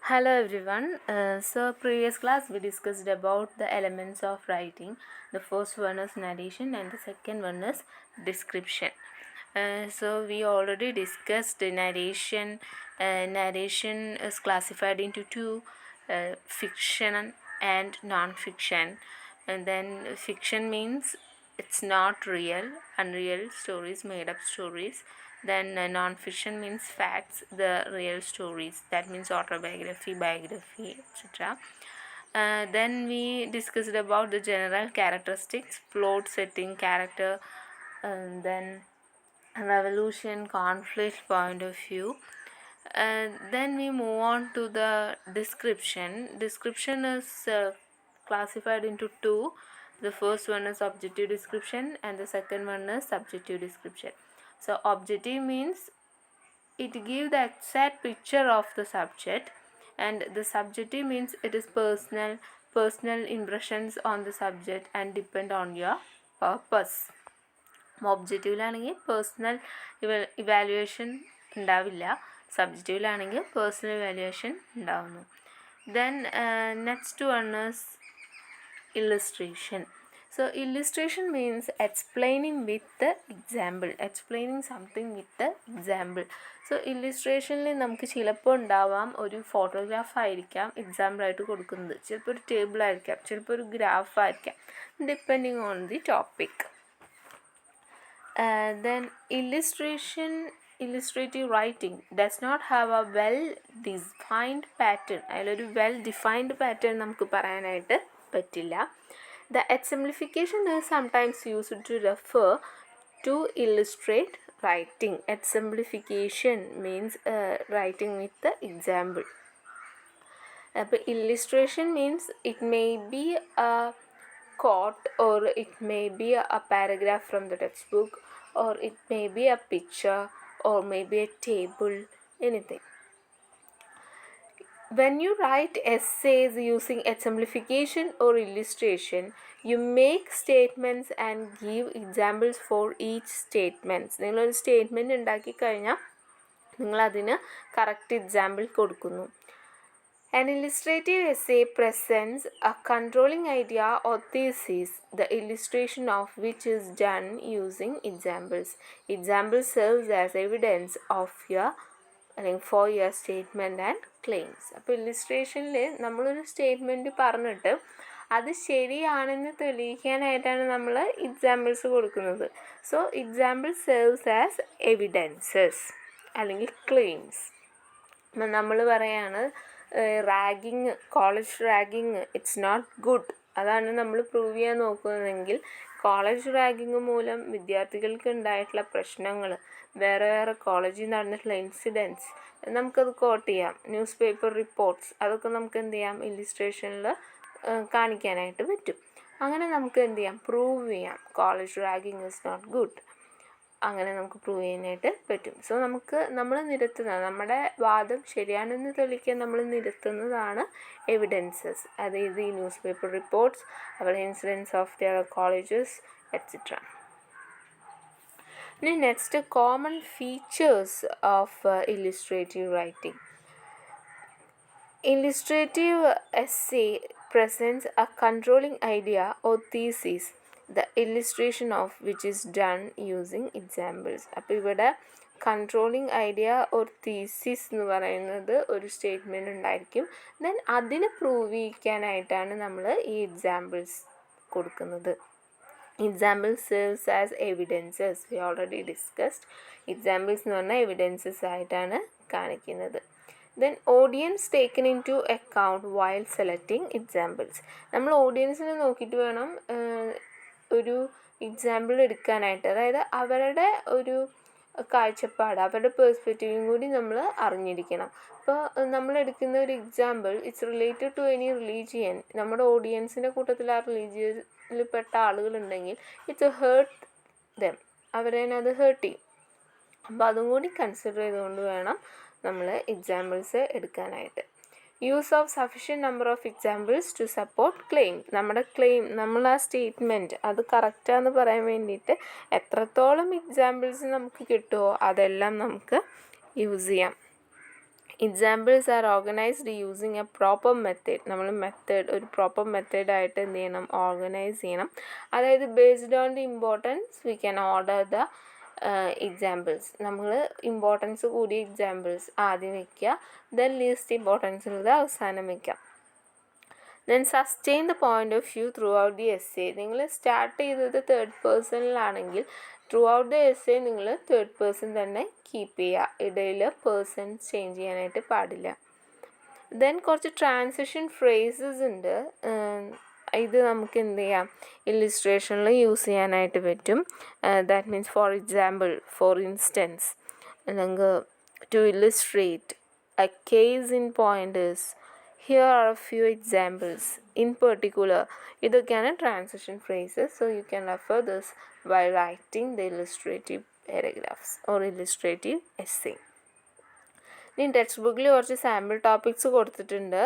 Hello everyone. So previous class we discussed about the elements of writing. The first one is narration and the second one is description. So we already discussed the narration. Narration is classified into two, fiction and non-fiction. And then fiction means it's not real, unreal stories, made up stories. Then non-fiction means facts, the real stories. That means autobiography, biography, etc. Then we discussed about the general characteristics, plot, setting, character, and then revolution, conflict, point of view. Then we move on to the description. Description is classified into two. The first one is objective description and the second one is subjective description. So objective means it gives the exact picture of the subject, and the subjective means it is personal impressions on the subject and depend on your purpose. ഒബ്ജക്റ്റീവിലാണെങ്കിൽ personal evaluation ഉണ്ടാവില്ല, സബ്ജക്റ്റീവിലാണെങ്കിൽ personal evaluation ഉണ്ടാവുന്നു. Then next one is illustration. So illustration means explaining with the example, explaining something with the example. So illustrationൽ നമുക്ക് ചിലപ്പോൾ ഉണ്ടാവാം ഒരു photograph ആയിരിക്കാം എക്സാമ്പിളായിട്ട് കൊടുക്കുന്നത്, ചിലപ്പോൾ ഒരു ടേബിൾ ആയിരിക്കാം, ചിലപ്പോൾ ഒരു ഗ്രാഫ് ആയിരിക്കാം, depending on the topic. Then illustrative writing does not have a well-defined pattern. അതിലൊരു well-defined pattern നമുക്ക് പറയാനായിട്ട് പറ്റില്ല. The exemplification is sometimes used to refer to illustrate writing. Exemplification means writing with the example. Illustration means it may be a quote or it may be a paragraph from the textbook, or it may be a picture or maybe a table, anything. When you write essays using exemplification or illustration, you make statements and give examples for each statement. നിങ്ങളൊരു statement ഉണ്ടാക്കി കഴിഞ്ഞാൽ നിങ്ങളതിന് correct example കൊടുക്കുന്നു. An illustrative essay presents a controlling idea or thesis, the illustration of which is done using examples. Example serves as evidence of your അല്ലെങ്കിൽ for your statement and claims. അപ്പോൾ ഇല്ലുസ്ട്രേഷനിൽ നമ്മളൊരു statement പറഞ്ഞിട്ട് അത് ശരിയാണെന്ന് തെളിയിക്കാനായിട്ടാണ് നമ്മൾ examples കൊടുക്കുന്നത്. So example serves as evidences അല്ലെങ്കിൽ claims. നമ്മൾ പറയാണ് ragging, college ragging it's not good, അതാണ് നമ്മൾ പ്രൂവ് ചെയ്യാൻ നോക്കുന്നതെങ്കിൽ കോളേജ് റാഗിങ് മൂലം വിദ്യാർത്ഥികൾക്ക് ഉണ്ടായിട്ടുള്ള പ്രശ്നങ്ങൾ, വേറെ വേറെ കോളേജിൽ നടന്നിട്ടുള്ള ഇൻസിഡൻസ് നമുക്കത് കോട്ട് ചെയ്യാം. ന്യൂസ് പേപ്പർ റിപ്പോർട്ട്സ് അതൊക്കെ നമുക്ക് എന്ത് ചെയ്യാം, ഇല്ലുസ്ട്രേഷനിൽ കാണിക്കാനായിട്ട് പറ്റും. അങ്ങനെ നമുക്ക് എന്ത് ചെയ്യാം, പ്രൂവ് ചെയ്യാം college ragging is not good. അങ്ങനെ നമുക്ക് പ്രൂവ് ചെയ്യാനായിട്ട് പറ്റും. സോ നമ്മൾ നിരത്തുന്നത്, നമ്മുടെ വാദം ശരിയാണെന്ന് തെളിയിക്കാൻ നമ്മൾ നിരത്തുന്നതാണ് എവിഡൻസസ്. അതായത് ഈ ന്യൂസ് പേപ്പർ റിപ്പോർട്ട്സ്, അവർ incidence of their colleges etcetera. ഇനി next common features of illustrative writing. Illustrative essay presents a controlling idea or thesis, the illustration of which is done using examples. അപ്പോൾ ഇവിടെ controlling idea or thesis എന്ന് പറയുന്നത് ഒരു statement ഉണ്ടായിരിക്കും. Then അതിനെ prove ചെയ്യിക്കാനായിട്ടാണ് നമ്മൾ ഈ എക്സാമ്പിൾസ് കൊടുക്കുന്നത്. Example serves as evidences. We already discussed. Examples എന്ന് പറഞ്ഞാൽ എവിഡൻസസ് ആയിട്ടാണ് കാണിക്കുന്നത്. Then audience taken into account while selecting examples. നമ്മൾ ഓഡിയൻസിനെ നോക്കിയിട്ട് വേണം ഒരു എക്സാമ്പിൾ എടുക്കാനായിട്ട്. അതായത് അവരുടെ ഒരു കാഴ്ചപ്പാട്, അവരുടെ പെർസ്പെക്റ്റീവും കൂടി നമ്മൾ അറിഞ്ഞിരിക്കണം. അപ്പോൾ നമ്മൾ എടുക്കുന്ന ഒരു example it's related to any religion, നമ്മുടെ ഓഡിയൻസിൻ്റെ കൂട്ടത്തിൽ ആ റിലീജിയനിൽപ്പെട്ട ആളുകളുണ്ടെങ്കിൽ ഇറ്റ്സ് ഹേർട്ട് ദം, അവരെ അത് ഹേർട്ട് ചെയ്യും. അപ്പോൾ അതും കൂടി കൺസിഡർ ചെയ്തുകൊണ്ട് വേണം നമ്മൾ എക്സാമ്പിൾസ് എടുക്കാനായിട്ട്. Use of sufficient number of examples to support claim. നമ്മുടെ ക്ലെയിം, നമ്മൾ ആ സ്റ്റേറ്റ്മെൻറ്റ് അത് കറക്റ്റാന്ന് പറയാൻ വേണ്ടിയിട്ട് എത്രത്തോളം എക്സാമ്പിൾസ് നമുക്ക് കിട്ടുമോ അതെല്ലാം നമുക്ക് യൂസ് ചെയ്യാം. Examples are organised using a proper method. നമ്മൾ ഒരു പ്രോപ്പർ മെത്തേഡായിട്ട് എന്ത് ചെയ്യണം, ഓർഗനൈസ് ചെയ്യണം. അതായത് based on the importance we can order the examples. നമ്മൾ ഇമ്പോർട്ടൻസ് കൂടിയ എക്സാമ്പിൾസ് ആദ്യം വയ്ക്കുക, ദെൻ ലീസ്റ്റ് ഇമ്പോർട്ടൻസ് ഉള്ളത് അവസാനം വയ്ക്കാം. Then sustain the point of view throughout the essay. നിങ്ങൾ സ്റ്റാർട്ട് ചെയ്തത് തേർഡ് പേഴ്സണിലാണെങ്കിൽ ത്രൂ ഔട്ട് ദ എസ്സേ നിങ്ങൾ തേർഡ് പേഴ്സൺ തന്നെ കീപ്പ് ചെയ്യുക. ഇടയിൽ പേഴ്സൺസ് ചേഞ്ച് ചെയ്യാനായിട്ട് പാടില്ല. ദെൻ കുറച്ച് ട്രാൻസിഷൻ ഫ്രേസസ് ഉണ്ട്. ഇത് നമുക്ക് എന്ത് ചെയ്യാം, ഇല്ലുസ്ട്രേഷനിൽ യൂസ് ചെയ്യാനായിട്ട് പറ്റും. That means for example, for instance, അല്ലെങ്കിൽ to illustrate a case in pointers, here are a few examples in particular. ഇതൊക്കെയാണ് transition phrases. So you can refer this while writing the illustrative paragraphs or illustrative essay. ഇനി text ബുക്കിൽ കുറച്ച് sample topics കൊടുത്തിട്ടുണ്ട്.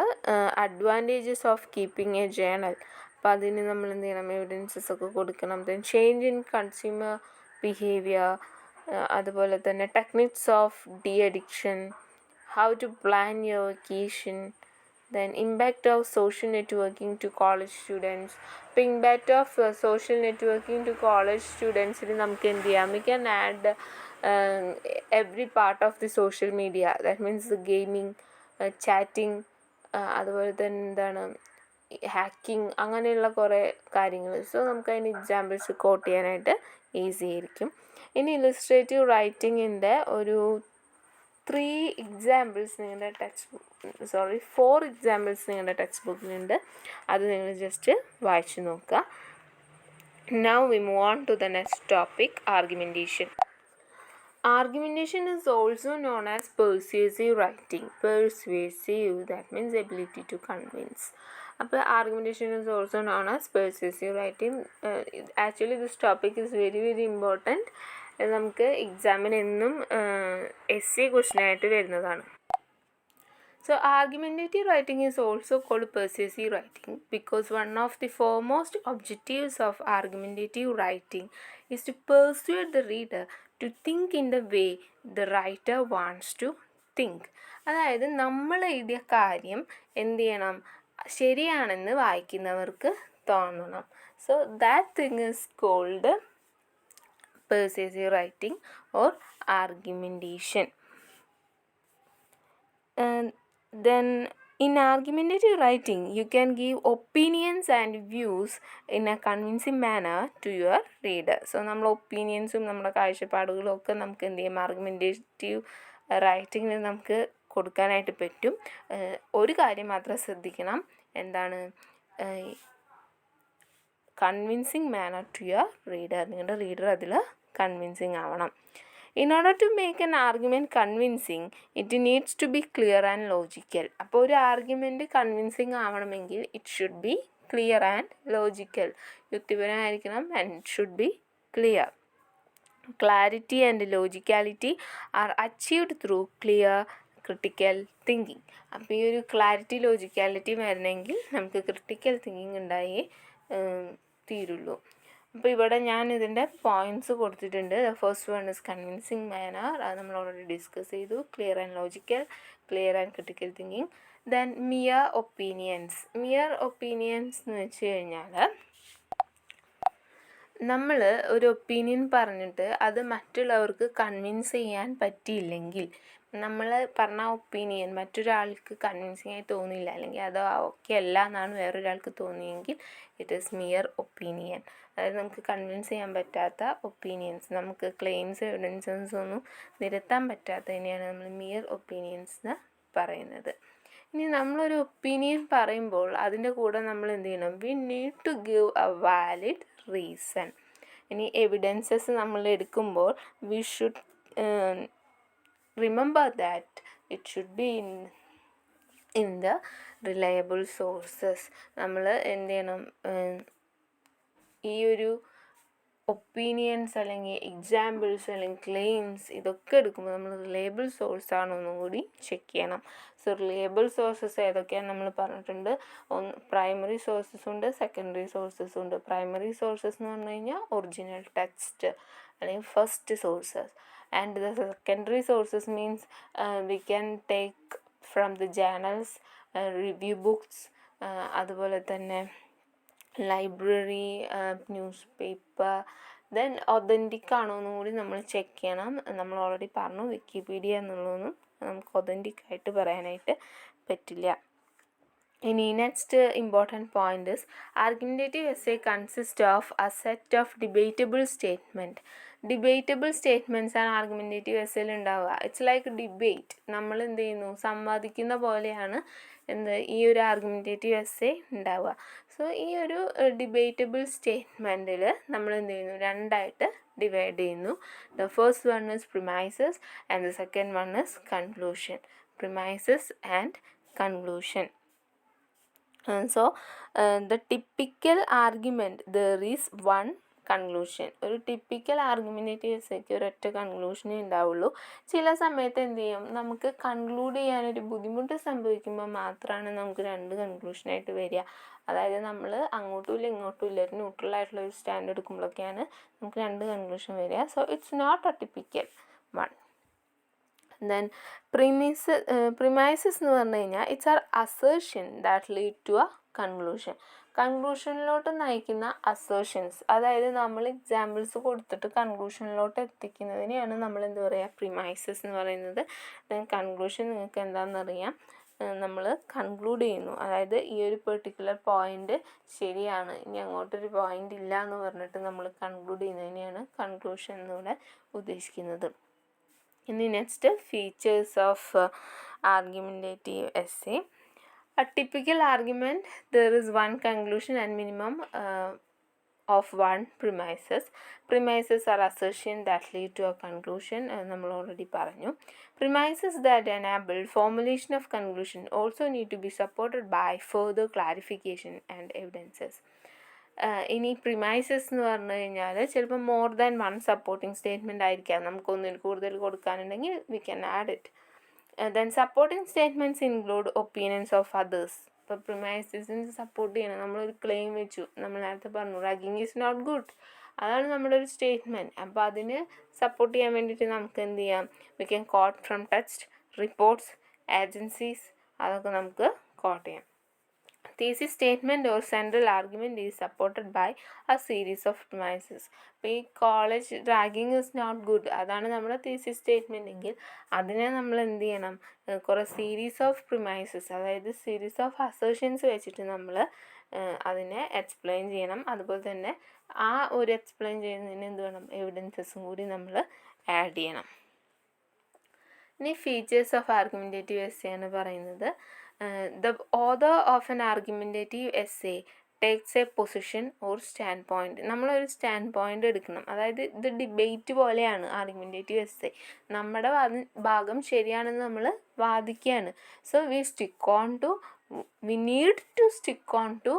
Advantages of keeping a journal. അപ്പോൾ അതിന് നമ്മൾ എന്ത് ചെയ്യണം, എവിഡൻസസ് ഒക്കെ കൊടുക്കണം. Then change in consumer behaviour, അതുപോലെ തന്നെ techniques of de addiction, how to plan your vacation, then impact of social networking to college students. അപ്പോൾ impact of social networking to college studentsന് നമുക്ക് എന്ത് ചെയ്യാം, we can add every part of the social media, that means the gaming, chatting, അതുപോലെ തന്നെ എന്താണ് hacking, അങ്ങനെയുള്ള കുറേ കാര്യങ്ങൾ. സോ നമുക്ക് അതിന് എക്സാമ്പിൾസ് കോട്ട് ചെയ്യാനായിട്ട് ഈസി ആയിരിക്കും. ഇനി ഇല്ലുസ്ട്രേറ്റീവ് റൈറ്റിങ്ങിൻ്റെ ഒരു 4 എക്സാമ്പിൾസ് നിങ്ങളുടെ ടെക്സ്റ്റ് ബുക്കിലുണ്ട്. അത് നിങ്ങൾ ജസ്റ്റ് വായിച്ചു നോക്കുക. Now we move on to the next topic, argumentation. Argumentation is also known as persuasive writing. Persuasive, that means ability to convince. അപ്പോൾ argumentation is also known as persuasive writing. Actually this topic is very very important. നമുക്ക് എക്സാമിന് എന്നും essay ക്വസ്റ്റ്യനായിട്ട് വരുന്നതാണ്. So argumentative writing is also called persuasive writing because one of the foremost objectives of argumentative writing is to persuade the reader to think in the way the writer wants to think. അതായത് നമ്മൾ എഴുതിയ കാര്യം എന്ത് ചെയ്യണം, ശരിയാണെന്ന് വായിക്കുന്നവർക്ക് തോന്നണം. So that thing is called persuasive writing or argumentation. Then in argumentative writing you can give opinions and views in a convincing manner to your reader. So നമ്മൾ ഒപ്പീനിയൻസും നമ്മുടെ കാഴ്ചപ്പാടുകളും ഒക്കെ നമുക്ക് എന്ത് ചെയ്യും, ആർഗ്യുമെൻറ്റേറ്റീവ് റൈറ്റിങ്ങിൽ നമുക്ക് കൊടുക്കാനായിട്ട് പറ്റും. ഒരു കാര്യം മാത്രം ശ്രദ്ധിക്കണം, എന്താണ്, convincing manner to your reader. നിങ്ങളുടെ റീഡർ അതിൽ കൺവിൻസിങ് ആവണം. In order to make an argument convincing, it needs to be clear and logical. അപ്പോൾ ഒരു ആർഗ്യുമെൻറ്റ് കൺവിൻസിങ് ആവണമെങ്കിൽ it should be clear and logical. യുക്തിപരമായിരിക്കണം and it should be clear. Clarity and logicality are achieved through clear critical thinking. അപ്പോൾ ഈ ഒരു clarity ലോജിക്കാലിറ്റി വരണമെങ്കിൽ നമുക്ക് critical thinking ഉണ്ടായേ തീരുള്ളൂ. അപ്പോൾ ഇവിടെ ഞാൻ ഇതിൻ്റെ പോയിൻറ്റ്സ് കൊടുത്തിട്ടുണ്ട്. First one is convincing manner, അത് നമ്മൾ ഓൾറെഡി ഡിസ്കസ് ചെയ്തു. Clear and logical, clear and critical thinking. Then mere opinions. Mere opinions എന്ന് വെച്ച് കഴിഞ്ഞാൽ നമ്മൾ ഒരു ഒപ്പീനിയൻ പറഞ്ഞിട്ട് അത് മറ്റുള്ളവർക്ക് കൺവിൻസ് ചെയ്യാൻ പറ്റിയില്ലെങ്കിൽ, നമ്മൾ പറഞ്ഞ ഒപ്പീനിയൻ മറ്റൊരാൾക്ക് കൺവിൻസിങ് ആയി തോന്നിയില്ല, അല്ലെങ്കിൽ അത് ഓക്കെ അല്ല എന്നാണ് വേറൊരാൾക്ക് തോന്നിയെങ്കിൽ ഇറ്റ് ഈസ് മിയർ ഒപ്പീനിയൻ. അതായത് നമുക്ക് കൺവിൻസ് ചെയ്യാൻ പറ്റാത്ത ഒപ്പീനിയൻസ്, നമുക്ക് ക്ലെയിംസ് എവിഡൻസസ് ഒന്നും നിരത്താൻ പറ്റാത്തതിനെയാണ് നമ്മൾ മിയർ ഒപ്പീനിയൻസ് എന്ന് പറയുന്നത്. ഇനി നമ്മളൊരു ഒപ്പീനിയൻ പറയുമ്പോൾ അതിൻ്റെ കൂടെ നമ്മൾ എന്ത് ചെയ്യണം, we need to give a valid reason. ഇനി എവിഡൻസസ് നമ്മൾ എടുക്കുമ്പോൾ we should remember that it should be in the reliable sources. നമ്മൾ എന്ത് ചെയ്യണം, ഈ ഒരു ഒപ്പീനിയൻസ് അല്ലെങ്കിൽ എക്സാമ്പിൾസ് അല്ലെങ്കിൽ ക്ലെയിംസ് ഇതൊക്കെ എടുക്കുമ്പോൾ നമ്മൾ റിലയബിൾ സോഴ്സ് ആണോ എന്നും കൂടി ചെക്ക് ചെയ്യണം. സോ റിലയബിൾ സോഴ്സസ് ഏതൊക്കെയാണ് നമ്മൾ പറഞ്ഞിട്ടുണ്ട്. പ്രൈമറി സോഴ്സസ് ഉണ്ട്, സെക്കൻഡറി സോഴ്സസ് ഉണ്ട്. പ്രൈമറി സോഴ്സസ് എന്ന് പറഞ്ഞു കഴിഞ്ഞാൽ ഒറിജിനൽ ടെക്സ്റ്റ് അല്ലെങ്കിൽ first sources, and the secondary sources means we can take from the journals, review books, അതുപോലെ തന്നെ library, news paper. Then authentic ആണോ എന്നും കൂടി നമ്മൾ ചെക്ക് ചെയ്യണം. നമ്മൾ ഓൾറെഡി പറഞ്ഞു വിക്കിപീഡിയ എന്നുള്ളതൊന്നും നമുക്ക് ഒതൻറ്റിക് ആയിട്ട് പറയാനായിട്ട് പറ്റില്ല. ഇനി next important point is argumentative essay consist of A set of debatable statement. Debatable statements ആണ് ആർഗ്യുമെൻറ്റേറ്റീവ് എസ്സേയിൽ ഉണ്ടാവുക. It's like debate. നമ്മൾ എന്ത് ചെയ്യുന്നു, സംവാദിക്കുന്ന പോലെയാണ് ഈ ഒരു ആർഗ്യുമെൻറ്റേറ്റീവ് എസ്സേ ഉണ്ടാവുക. സോ ഈ ഒരു ഡിബേറ്റബിൾ സ്റ്റേറ്റ്മെൻറ്റിൽ നമ്മൾ എന്ത് ചെയ്യുന്നു, രണ്ടായിട്ട് ഡിവൈഡ് ചെയ്യുന്നു. The first one is premises and the second one is conclusion. Premises and conclusion. So the typical argument, there is one conclusion. ഒരു ടിപ്പിക്കൽ ആർഗ്യുമെൻറ്റേറ്റീവ് എസ്സേക്ക് ഒരൊറ്റ കൺക്ലൂഷനേ ഉണ്ടാവുള്ളൂ. ചില സമയത്ത് എന്ത് ചെയ്യും, നമുക്ക് കൺക്ലൂഡ് ചെയ്യാനൊരു ബുദ്ധിമുട്ട് സംഭവിക്കുമ്പോൾ മാത്രമാണ് നമുക്ക് രണ്ട് കൺക്ലൂഷനായിട്ട് വരിക. അതായത് നമ്മൾ അങ്ങോട്ടും ഇല്ല ഇങ്ങോട്ടും ഇല്ല, ഒരു ന്യൂട്രലായിട്ടുള്ള ഒരു സ്റ്റാൻഡ് എടുക്കുമ്പോഴൊക്കെയാണ് നമുക്ക് രണ്ട് കൺക്ലൂഷൻ വരിക. So it's not a typical one. Then premises എന്ന് പറഞ്ഞു കഴിഞ്ഞാൽ it's are assertion that lead to a conclusion. കൺക്ലൂഷനിലോട്ട് നയിക്കുന്ന അസേർഷൻസ്, അതായത് നമ്മൾ എക്സാമ്പിൾസ് കൊടുത്തിട്ട് കൺക്ലൂഷനിലോട്ട് എത്തിക്കുന്നതിനെയാണ് നമ്മൾ എന്ത് പറയുക, പ്രിമൈസസ് എന്ന് പറയുന്നത്. ദെൻ കൺക്ലൂഷൻ നിങ്ങൾക്ക് എന്താണെന്നറിയാം, നമ്മൾ കൺക്ലൂഡ് ചെയ്യുന്നു. അതായത് ഈ ഒരു പെർട്ടിക്കുലർ പോയിൻ്റ് ശരിയാണ്, ഇനി അങ്ങോട്ടൊരു പോയിൻ്റ് ഇല്ല എന്ന് പറഞ്ഞിട്ട് നമ്മൾ കൺക്ലൂഡ് ചെയ്യുന്നതിനെയാണ് കൺക്ലൂഷൻ എന്നിവിടെ ഉദ്ദേശിക്കുന്നത്. ഇനി next features of argumentative essay. A typical argument, there is one conclusion and minimum of one premises. Premises are assertion that lead to a conclusion. നമ്മൾ ഓൾറെഡി പറഞ്ഞു. Premises that enable formulation of conclusion also need to be supported by further clarification and evidences. ഇനി premises എന്ന് പറഞ്ഞു കഴിഞ്ഞാൽ ചിലപ്പോൾ more than one supporting statement ആയിരിക്കാം. നമുക്കൊന്നിൽ കൂടുതൽ കൊടുക്കാനുണ്ടെങ്കിൽ we can add it. Then supporting statements include opinions of others. ഇപ്പോൾ പ്രിമൈസസിന് സപ്പോർട്ട് ചെയ്യണം. നമ്മളൊരു ക്ലെയിം വെച്ചു, നമ്മൾ നേരത്തെ പറഞ്ഞു റാഗിങ് ഈസ് നോട്ട് ഗുഡ്, അതാണ് നമ്മുടെ ഒരു സ്റ്റേറ്റ്മെൻറ്റ്. അപ്പോൾ അതിന് സപ്പോർട്ട് ചെയ്യാൻ വേണ്ടിയിട്ട് നമുക്ക് എന്ത് ചെയ്യാം, we can quote from text, reports, agencies, അതൊക്കെ നമുക്ക് കോട്ട് ചെയ്യാം. thesis statement or central argument is supported by a series of premises. ഇപ്പോൾ ഈ college ragging is not good, അതാണ് നമ്മുടെ thesis സ്റ്റേറ്റ്മെൻ്റ് എങ്കിൽ അതിനെ നമ്മൾ എന്ത് ചെയ്യണം, കുറേ സീരീസ് ഓഫ് പ്രിമൈസസ്, അതായത് സീരീസ് ഓഫ് അസേർഷൻസ് വെച്ചിട്ട് നമ്മൾ അതിനെ എക്സ്പ്ലെയിൻ ചെയ്യണം. അതുപോലെ തന്നെ ആ ഒരു എക്സ്പ്ലെയിൻ ചെയ്യുന്നതിന് എന്ത് വേണം, എവിഡൻസസും കൂടി നമ്മൾ ആഡ് ചെയ്യണം. ഇനി ഫീച്ചേഴ്സ് ഓഫ് ആർഗ്യുമെൻറ്റേറ്റീവ് എസ്സേ ആണ് പറയുന്നത്. The author of an argumentative essay takes a position or standpoint. നമ്മളൊരു സ്റ്റാൻഡ് പോയിൻ്റ് എടുക്കണം. അതായത് ഇത് ഡിബേറ്റ് പോലെയാണ് ആർഗ്യുമെൻറ്റേറ്റീവ് എസ്സേ. നമ്മുടെ ഭാഗം ശരിയാണെന്ന് നമ്മൾ വാദിക്കുകയാണ്. So we need to stick on to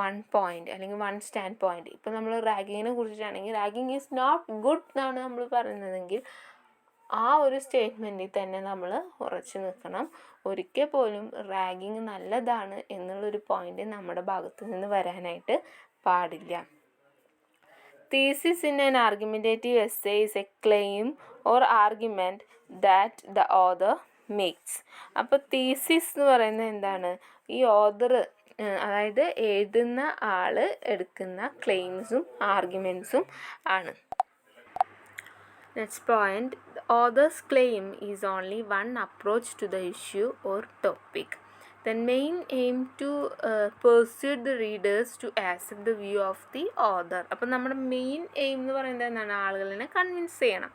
one point അല്ലെങ്കിൽ വൺ സ്റ്റാൻഡ് പോയിൻ്റ്. ഇപ്പോൾ നമ്മൾ റാഗിങ്ങിനെ കുറിച്ചിട്ടാണെങ്കിൽ റാഗിങ് ഈസ് നോട്ട് ഗുഡ് എന്നാണ് നമ്മൾ പറയുന്നതെങ്കിൽ ആ ഒരു സ്റ്റേറ്റ്മെൻറ്റിൽ തന്നെ നമ്മൾ ഉറച്ചു നിൽക്കണം. ഒരിക്കൽ പോലും റാഗിങ് നല്ലതാണ് എന്നുള്ളൊരു പോയിൻ്റ് നമ്മുടെ ഭാഗത്തു നിന്ന് വരാനായിട്ട് പാടില്ല. thesis in an argumentative essay is a claim or argument that the author makes. അപ്പോൾ thesis എന്ന് പറയുന്നത് എന്താണ്, ഈ ഓഥർ അതായത് എഴുതുന്ന ആൾ എടുക്കുന്ന ക്ലെയിംസും ആർഗ്യുമെൻസും ആണ്. Next point, the author's claim is only one approach to the issue or topic. The main aim to persuade the readers to accept the view of the author. അപ്പോൾ നമ്മുടെ മെയിൻ എയിം എന്ന് പറയുന്നത് എന്താണ്, ആളുകളെ കൺവിൻസ് ചെയ്യണം.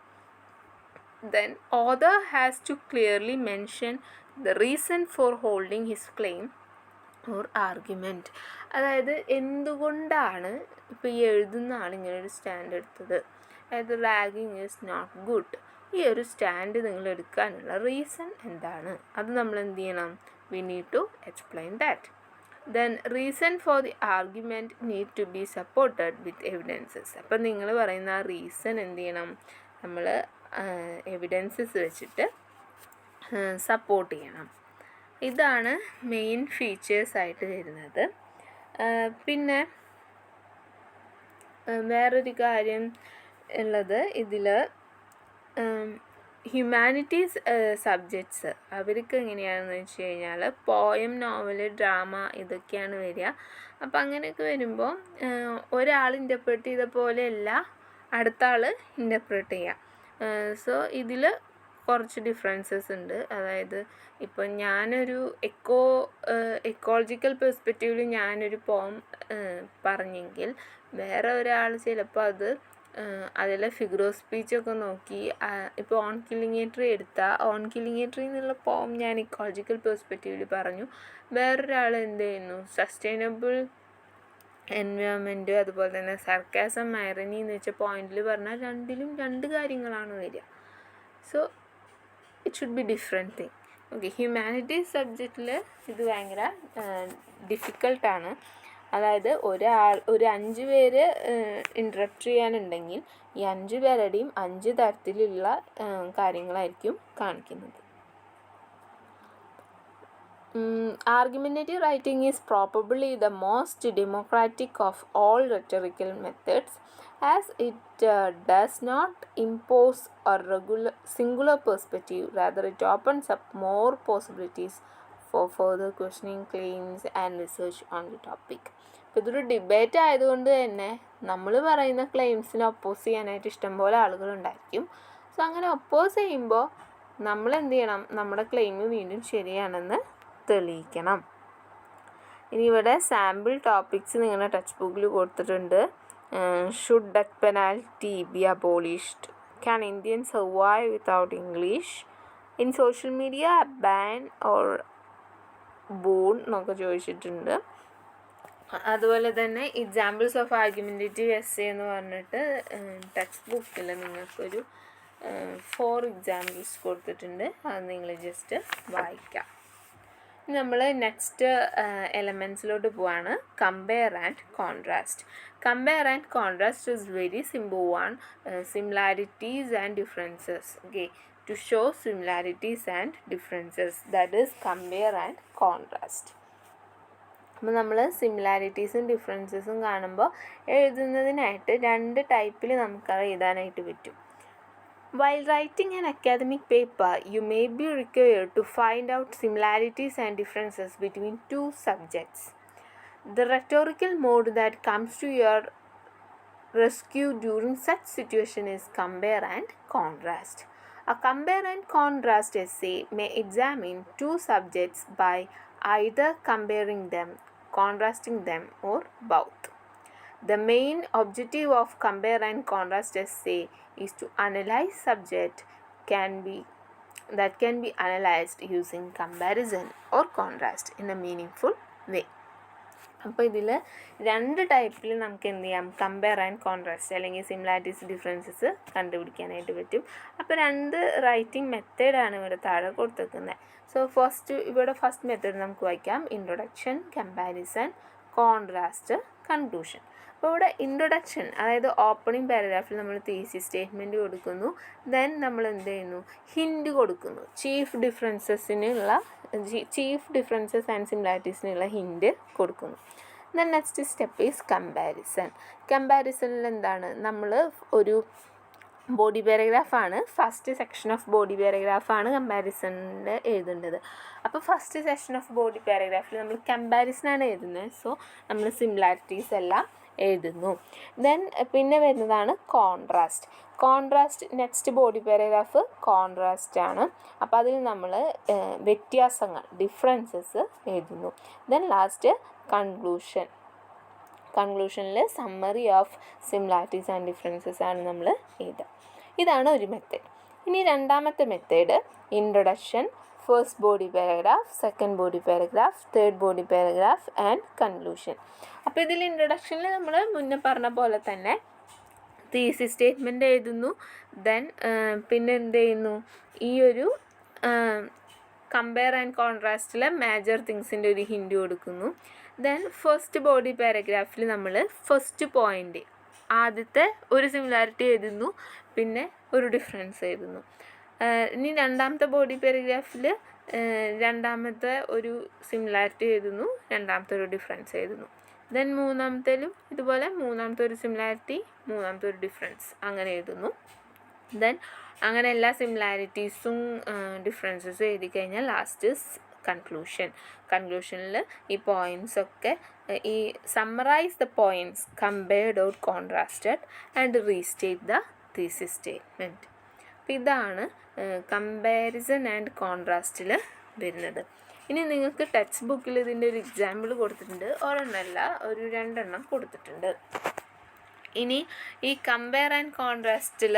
Then author has to clearly mention the reason for holding his claim or argument. അതായത് എന്തുകൊണ്ടാണ് ഇപ്പോൾ ഈ എഴുതുന്ന ആൾ ഇങ്ങനെ ഒരു സ്റ്റാൻഡ് എടുത്തത്, അതായത് റാഗിങ് ഈസ് നോട്ട് ഗുഡ്, ഈ ഒരു സ്റ്റാൻഡ് നിങ്ങൾ എടുക്കാനുള്ള റീസൺ എന്താണ്, അത് നമ്മൾ എന്ത് ചെയ്യണം, we need to explain that. Then reason for the argument need to be supported with evidences. അപ്പം നിങ്ങൾ പറയുന്ന ആ റീസൺ എന്ത് ചെയ്യണം, നമ്മൾ എവിഡൻസസ് വെച്ചിട്ട് സപ്പോർട്ട് ചെയ്യണം. ഇതാണ് മെയിൻ ഫീച്ചേഴ്സായിട്ട് വരുന്നത്. പിന്നെ വേറൊരു കാര്യം ഉള്ളത് ഇതിൽ ഹ്യൂമാനിറ്റീസ് സബ്ജക്ട്സ് അവർക്ക് എങ്ങനെയാണെന്ന് വെച്ച് കഴിഞ്ഞാൽ പോയം, നോവൽ, ഡ്രാമ ഇതൊക്കെയാണ് വരിക. അപ്പം അങ്ങനെയൊക്കെ വരുമ്പോൾ ഒരാൾ ഇൻ്റർപ്രറ്റ് ചെയ്ത പോലെയല്ല അടുത്ത ആൾ ഇൻ്റർപ്രറ്റ് ചെയ്യുക. സോ ഇതിൽ കുറച്ച് ഡിഫറൻസസ് ഉണ്ട്. അതായത് ഇപ്പം ഞാനൊരു എക്കോളജിക്കൽ പെർസ്പെക്റ്റീവിൽ ഞാനൊരു പോം പറഞ്ഞെങ്കിൽ വേറെ ഒരാൾ ചിലപ്പോൾ അത് അതിലെ ഫിഗർ ഓഫ് സ്പീച്ചൊക്കെ നോക്കി ഇപ്പോൾ ഓൺ കില്ലിങ് എ ട്രീ എടുത്താൽ ഓൺ കില്ലിങ് എ ട്രീ എന്നുള്ള പോം ഞാൻ ഇക്കോളജിക്കൽ പെർസ്പെക്റ്റീവിൽ പറഞ്ഞു, വേറൊരാൾ എന്ത് ചെയ്യുന്നു സസ്റ്റൈനബിൾ എൻവയോൺമെൻറ്റ് അതുപോലെ തന്നെ സർക്കാസം, ഐറണി എന്ന് വെച്ച പോയിന്റിൽ പറഞ്ഞാൽ രണ്ടിലും രണ്ട് കാര്യങ്ങളാണ് വരിക. So it should be different thing. Okay, humanities സബ്ജക്റ്റിൽ ഇത് ഭയങ്കര ഡിഫിക്കൾട്ടാണ്. അതായത് ഒരു 5 പേര് ഇൻറ്ററപ്റ്റ് ചെയ്യാനുണ്ടെങ്കിൽ ഈ 5 പേരുടെയും 5 തരത്തിലുള്ള കാര്യങ്ങളായിരിക്കും കാണിക്കുന്നത്. Argumentative writing is probably the most democratic of all rhetorical methods, as it does not impose a singular perspective. Rather, it opens up more possibilities for further questioning, claims and research on the topic. ഇപ്പോൾ ഇതൊരു debate ആയതുകൊണ്ട് തന്നെ നമ്മൾ പറയുന്ന ക്ലെയിംസിനെ oppose ചെയ്യാനായിട്ട് ഇഷ്ടംപോലെ ആളുകളുണ്ടായിരിക്കും. So അങ്ങനെ oppose ചെയ്യുമ്പോൾ നമ്മൾ എന്ത് ചെയ്യണം, നമ്മുടെ ക്ലെയിം വീണ്ടും ശരിയാണെന്ന് തെളിയിക്കണം. ഇനി ഇവിടെ സാമ്പിൾ ടോപ്പിക്സ് നിങ്ങളുടെ ടെക്സ്റ്റ് ബുക്കിൽ കൊടുത്തിട്ടുണ്ട്. Should death penalty be abolished? Can Indian survive without English? In social media ban or boon എന്നൊക്കെ ചോദിച്ചിട്ടുണ്ട്. അതുപോലെ തന്നെ എക്സാമ്പിൾസ് ഓഫ് ആർഗ്യുമെൻറ്റേറ്റീവ് എസ്സേ എന്ന് പറഞ്ഞിട്ട് ടെക്സ്റ്റ് ബുക്കിൽ നിങ്ങൾക്കൊരു 4 എക്സാമ്പിൾസ് കൊടുത്തിട്ടുണ്ട്. അത് നിങ്ങൾ ജസ്റ്റ് വായിക്കാം. നമ്മൾ നെക്സ്റ്റ് എലമെൻറ്റ്സിലോട്ട് പോവാണ്. Compare and contrast. Compare and contrast is very simple one. Similarities and differences. Okay, to show similarities and differences, that is compare and contrast. അപ്പോൾ നമ്മൾ സിമിലാരിറ്റീസും ഡിഫറൻസസും കാണുമ്പോൾ എഴുതുന്നതിനായിട്ട് 2 ടൈപ്പിൽ നമുക്ക് എഴുതാനായിട്ട് പറ്റും. While writing an academic paper, you may be required to find out similarities and differences between 2 subjects. The rhetorical mode that comes to your rescue during such situation is compare and contrast. A compare and contrast essay may examine 2 subjects by either comparing them, contrasting them, or both. The main objective of compare and contrast essay is to analyze subject that can be analyzed using comparison or contrast in a meaningful way. അപ്പോൾ ഇതിൽ 2 ടൈപ്പിൽ നമുക്ക് എന്ത് ചെയ്യാം, compare and contrast അല്ലെങ്കിൽ similarities differences കണ്ടുപിടിക്കാനായിട്ട് പറ്റും. അപ്പോൾ 2 റൈറ്റിംഗ് മെത്തേഡാണ് ഇവിടെ താഴെ കൊടുത്തേക്കുന്നത്. സോ ഫസ്റ്റ് മെത്തേഡ് നമുക്ക് വായിക്കാം. Introduction, comparison, contrast, conclusion. അപ്പോൾ ഇവിടെ ഇൻട്രൊഡക്ഷൻ, അതായത് ഓപ്പണിംഗ് പാരഗ്രാഫിൽ നമ്മൾ തീസിസ് സ്റ്റേറ്റ്മെൻറ്റ് കൊടുക്കുന്നു. ദെൻ നമ്മൾ എന്ത് ചെയ്യുന്നു, ഹിൻഡ് കൊടുക്കുന്നു. ചീഫ് ഡിഫറൻസസ് ആൻഡ് സിമിലാരിറ്റീസിനുള്ള ഹിൻഡ് കൊടുക്കുന്നു. Then next step is comparison. കമ്പാരിസണിൽ എന്താണ്, നമ്മൾ ഒരു ബോഡി പാരഗ്രാഫാണ്, ഫസ്റ്റ് സെക്ഷൻ ഓഫ് ബോഡി പാരഗ്രാഫാണ് കമ്പാരിസണിൽ എഴുതേണ്ടത്. അപ്പോൾ ഫസ്റ്റ് സെക്ഷൻ ഓഫ് ബോഡി പാരഗ്രാഫിൽ നമ്മൾ കമ്പാരിസനാണ് എഴുതുന്നത്. സോ നമ്മൾ സിമിലാരിറ്റീസ് എല്ലാം എഴുതുന്നു. ദെൻ പിന്നെ വരുന്നതാണ് contrast. Next body paragraph contrast ആണ്. അപ്പോൾ അതിൽ നമ്മൾ വ്യത്യാസങ്ങൾ, ഡിഫറൻസസ് എഴുതുന്നു. ദെൻ ലാസ്റ്റ് കൺക്ലൂഷനിൽ summary of similarities and differences ആണ് നമ്മൾ എഴുതുക. ഇതാണ് ഒരു മെത്തേഡ്. ഇനി രണ്ടാമത്തെ method introduction, first body paragraph, second body paragraph, third body paragraph and conclusion. അപ്പോൾ ഇതിൽ ഇൻട്രൊഡക്ഷനിൽ നമ്മൾ മുന്നേ പറഞ്ഞ പോലെ തന്നെ തീസിസ് സ്റ്റേറ്റ്മെൻറ്റ് എഴുതുന്നു. ദെൻ പിന്നെ എന്ത് ചെയ്യുന്നു, ഈ ഒരു കമ്പയർ ആൻഡ് കോൺട്രാസ്റ്റിലെ മേജർ തിങ്സിൻ്റെ ഒരു ഹിൻഡ് കൊടുക്കുന്നു. ദെൻ ഫസ്റ്റ് ബോഡി പാരഗ്രാഫിൽ നമ്മൾ ഫസ്റ്റ് പോയിൻ്റ്, ആദ്യത്തെ ഒരു സിമിലാരിറ്റി എഴുതുന്നു, പിന്നെ ഒരു ഡിഫറൻസ് എഴുതുന്നു. ഇനി രണ്ടാമത്തെ ബോഡി പാരഗ്രാഫിൽ രണ്ടാമത്തെ ഒരു സിമിലാരിറ്റി എഴുതുന്നു, രണ്ടാമത്തെ ഒരു ഡിഫറൻസ് എഴുതുന്നു. ദെൻ മൂന്നാമത്തേലും ഇതുപോലെ മൂന്നാമത്തെ ഒരു സിമിലാരിറ്റി, മൂന്നാമത്തെ ഒരു ഡിഫറൻസ് അങ്ങനെ എഴുതുന്നു. ദെൻ അങ്ങനെ എല്ലാ സിമിലാരിറ്റീസും ഡിഫറൻസസും എഴുതി കഴിഞ്ഞാൽ ലാസ്റ്റ് കൺക്ലൂഷനിൽ ഈ പോയിൻറ്റ്സൊക്കെ ഈ summarise the points compared or contrasted and restate the thesis statement. അപ്പം ഇതാണ് കമ്പാരിസൺ ആൻഡ് കോൺട്രാസ്റ്റിൽ വരുന്നത്. ഇനി നിങ്ങൾക്ക് ടെക്സ്റ്റ് ബുക്കിൽ ഇതിൻ്റെ ഒരു എക്സാമ്പിൾ കൊടുത്തിട്ടുണ്ട്, ഒരെണ്ണമല്ല ഒരു 2 എണ്ണം കൊടുത്തിട്ടുണ്ട്. ഇനി ഈ കമ്പയർ ആൻഡ് കോൺട്രാസ്റ്റിൽ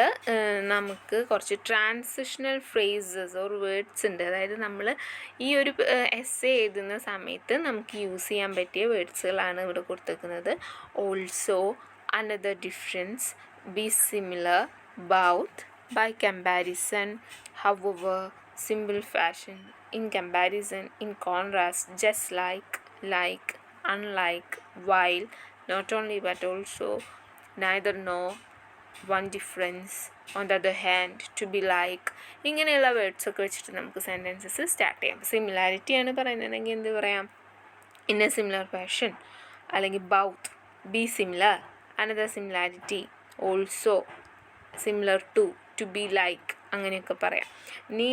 നമുക്ക് കുറച്ച് ട്രാൻസിഷണൽ ഫ്രേസസ് ഓർ വേർഡ്സ് ഉണ്ട്. അതായത് നമ്മൾ ഈ ഒരു എസ്സേ എഴുതുന്ന സമയത്ത് നമുക്ക് യൂസ് ചെയ്യാൻ പറ്റിയ വേർഡ്സുകളാണ് ഇവിടെ കൊടുത്തിരിക്കുന്നത്. Also, another difference, B similar, both, by comparison, however, simple fashion, in comparison, in contrast, just like, unlike, while, not only but also, neither nor, one difference, on the other hand, to be like. ഇങ്ങനെയുള്ള വേർഡ്സൊക്കെ വെച്ചിട്ട് നമുക്ക് sentences start ചെയ്യാം. Similarity ആണ് പറയുന്നതെങ്കിൽ എന്ത് പറയാം? In a similar fashion, അല്ലെങ്കിൽ both, be similar, another similarity, also, similar to be like, അങ്ങനെയൊക്കെ പറയാം. ഇനി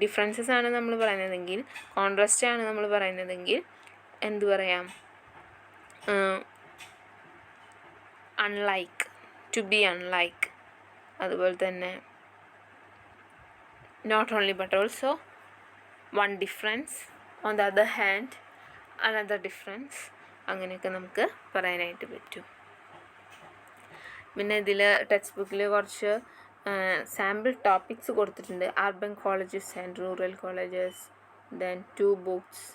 ഡിഫറൻസസ് ആണ് നമ്മൾ പറയുന്നതെങ്കിൽ, കോൺട്രാസ്റ്റ് ആണ് നമ്മൾ പറയുന്നതെങ്കിൽ എന്ത് പറയാം? Unlike, to be unlike. അതുപോലെ തന്നെ not only but also, one difference, on the other hand, another difference, അങ്ങനെയൊക്കെ നമുക്ക് പറയാനായിട്ട് പറ്റും. പിന്നെ ഇതിൽ ടെക്സ്റ്റ് ബുക്കിൽ കുറച്ച് സാമ്പിൾ ടോപ്പിക്സ് കൊടുത്തിട്ടുണ്ട്. Urban colleges and rural colleges, then 2 books,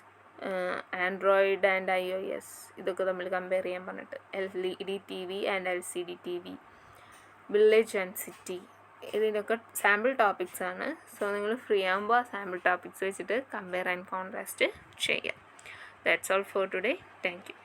Android and iOS, ഇതൊക്കെ തമ്മിൽ കമ്പയർ ചെയ്യാൻ പറഞ്ഞിട്ട്, LED TV and LCD TV, village and city, ഇതിൻ്റെയൊക്കെ സാമ്പിൾ ടോപ്പിക്സ് ആണ്. സോ നിങ്ങൾ ഫ്രീ ആകുമ്പോൾ ആ സാമ്പിൾ ടോപ്പിക്സ് വെച്ചിട്ട് കമ്പയർ ആൻഡ് കോൺട്രാസ്റ്റ് ചെയ്യാം. That's all for today. Thank you.